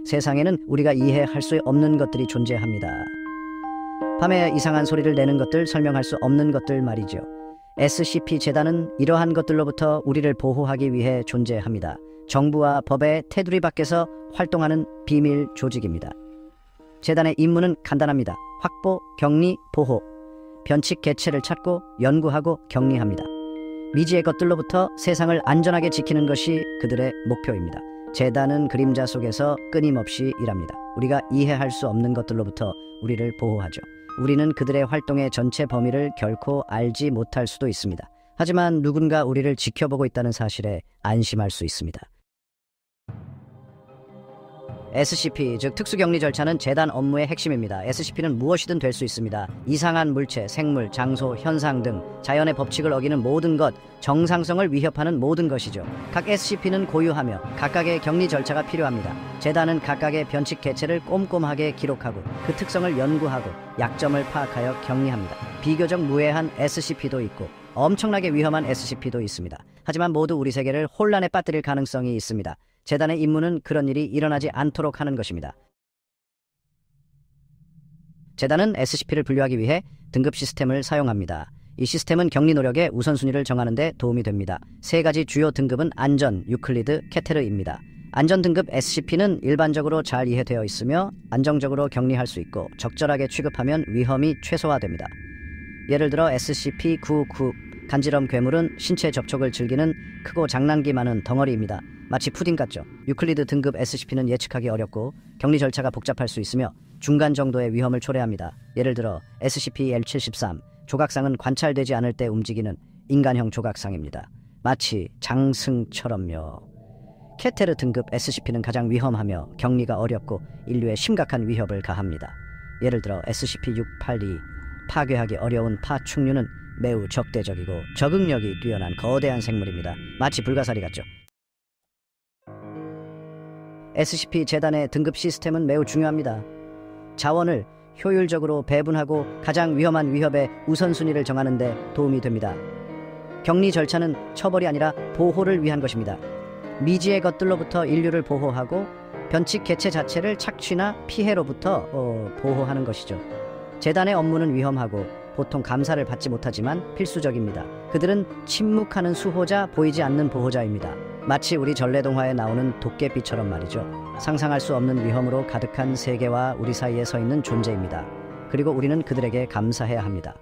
세상에는 우리가 이해할 수 없는 것들이 존재합니다. 밤에 이상한 소리를 내는 것들, 설명할 수 없는 것들 말이죠. SCP 재단은 이러한 것들로부터 우리를 보호하기 위해 존재합니다. 정부와 법의 테두리 밖에서 활동하는 비밀 조직입니다. 재단의 임무는 간단합니다. 확보, 격리, 보호. 변칙 개체를 찾고 연구하고 격리합니다. 미지의 것들로부터 세상을 안전하게 지키는 것이 그들의 목표입니다. 재단은 그림자 속에서 끊임없이 일합니다. 우리가 이해할 수 없는 것들로부터 우리를 보호하죠. 우리는 그들의 활동의 전체 범위를 결코 알지 못할 수도 있습니다. 하지만 누군가 우리를 지켜보고 있다는 사실에 안심할 수 있습니다. SCP, 즉 특수격리 절차는 재단 업무의 핵심입니다. SCP는 무엇이든 될 수 있습니다. 이상한 물체, 생물, 장소, 현상 등 자연의 법칙을 어기는 모든 것, 정상성을 위협하는 모든 것이죠. 각 SCP는 고유하며 각각의 격리 절차가 필요합니다. 재단은 각각의 변칙 개체를 꼼꼼하게 기록하고 그 특성을 연구하고 약점을 파악하여 격리합니다. 비교적 무해한 SCP도 있고 엄청나게 위험한 SCP도 있습니다. 하지만 모두 우리 세계를 혼란에 빠뜨릴 가능성이 있습니다. 재단의 임무는 그런 일이 일어나지 않도록 하는 것입니다. 재단은 SCP를 분류하기 위해 등급 시스템을 사용합니다. 이 시스템은 격리 노력의 우선순위를 정하는 데 도움이 됩니다. 세 가지 주요 등급은 안전, 유클리드, 케테르입니다. 안전 등급 SCP는 일반적으로 잘 이해되어 있으며 안정적으로 격리할 수 있고 적절하게 취급하면 위험이 최소화됩니다. 예를 들어 SCP-99 간지럼 괴물은 신체 접촉을 즐기는 크고 장난기 많은 덩어리입니다. 마치 푸딩 같죠. 유클리드 등급 SCP는 예측하기 어렵고 격리 절차가 복잡할 수 있으며 중간 정도의 위험을 초래합니다. 예를 들어 SCP-L73 조각상은 관찰되지 않을 때 움직이는 인간형 조각상입니다. 마치 장승처럼요. 케테르 등급 SCP는 가장 위험하며 격리가 어렵고 인류에 심각한 위협을 가합니다. 예를 들어 SCP-682 파괴하기 어려운 파충류는 매우 적대적이고 적응력이 뛰어난 거대한 생물입니다. 마치 불가사리 같죠. SCP 재단의 등급 시스템은 매우 중요합니다. 자원을 효율적으로 배분하고 가장 위험한 위협의 우선순위를 정하는 데 도움이 됩니다. 격리 절차는 처벌이 아니라 보호를 위한 것입니다. 미지의 것들로부터 인류를 보호하고 변칙 개체 자체를 착취나 피해로부터 보호하는 것이죠. 재단의 업무는 위험하고 보통 감사를 받지 못하지만 필수적입니다. 그들은 침묵하는 수호자, 보이지 않는 보호자입니다. 마치 우리 전래동화에 나오는 도깨비처럼 말이죠. 상상할 수 없는 위험으로 가득한 세계와 우리 사이에 서 있는 존재입니다. 그리고 우리는 그들에게 감사해야 합니다.